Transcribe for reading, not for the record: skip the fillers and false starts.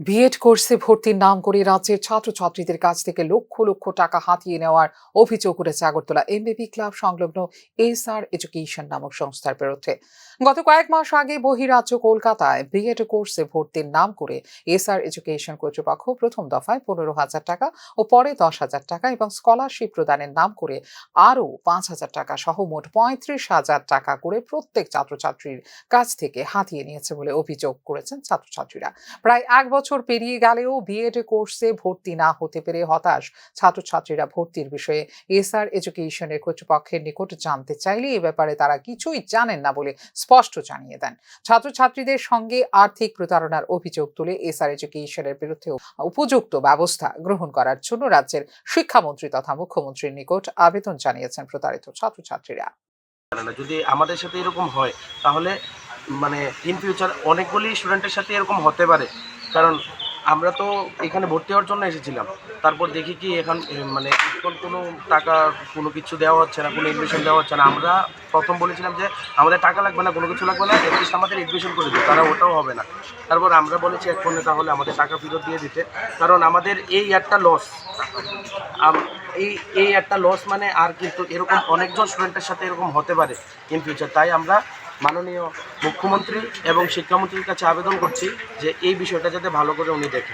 B Ed কোর্সে ভর্তির নাম করে রাজ্যের ছাত্রছাত্রীদের কাছ থেকে লক্ষ লক্ষ টাকা হাতিয়ে নেওয়ার অভিযোগ উঠেছে আগরতলা এমবিবি ক্লাব সংলগ্ন এসআর এডুকেশন নামক সংস্থার বিরুদ্ধে। গত কয়েক মাস আগে বহিরাজ্য কলকাতায় বিএড কোর্সে ভর্তির নাম করে এসআর এডুকেশন কর্তৃপক্ষ প্রথম দফায় 15,000 টাকা ও পরে 10,000 টাকা এবং স্কলারশিপ প্রদানের নাম করে আরও 5,000 টাকা সহ মোট 35,000 টাকা করে প্রত্যেক ছাত্রছাত্রীর কাছ থেকে হাতিয়ে নিয়েছে বলে অভিযোগ করেছেন ছাত্রছাত্রীরা। প্রায় এক বছর পেরিয়ে গেলেও বিএড কোর্সে ভর্তি না হতে পেরে হতাশ ছাত্রছাত্রীরা ভর্তির বিষয়ে এসআর এডুকেশনের কর্তৃপক্ষের নিকট জানতে চাইলে এ ব্যাপারে তারা কিছুই জানেন না বলে স্পষ্ট জানিয়ে দেন। ছাত্রছাত্রীদের সঙ্গে আর্থিক প্রতারণার অভিযোগ তুলে এসআর এডুকেশনের বিরুদ্ধে উপযুক্ত ব্যবস্থা গ্রহণ করার জন্য রাজ্যের শিক্ষামন্ত্রী তথা মুখ্যমন্ত্রীর নিকট আবেদন জানিয়েছেন প্রতারিত ছাত্রছাত্রীরা। যদি আমাদের সাথে এরকম হয় তাহলে ইন ফিউচার অনেকগুলি স্টুডেন্টের সাথে এরকম হতে পারে। কারণ আমরা তো এখানে ভর্তি হওয়ার জন্য এসেছিলাম, তারপর দেখি কি এখন এখন কোনো টাকা কোনো কিছু দেওয়া হচ্ছে না, কোনো এডমিশন দেওয়া হচ্ছে না। আমরা প্রথম বলেছিলাম যে আমাদের টাকা লাগবে না, কোনো কিছু লাগবে না, অ্যাটলিস্ট আমাদের এডমিশন করে দিই, তারা ওটাও হবে না। তারপর আমরা বলেছি এক্ষণে তাহলে আমাদের টাকা ফেরত দিয়ে দিতে, কারণ আমাদের এই একটা লস, এই একটা লস আর কিন্তু এরকম অনেকজন স্টুডেন্টের সাথে এরকম হতে পারে ইন ফিউচার। তাই আমরা মাননীয় মুখ্যমন্ত্রী এবং শিক্ষামন্ত্রীর কাছে আবেদন করছি যে এই বিষয়টা যাতে ভালো করে উনি দেখেন।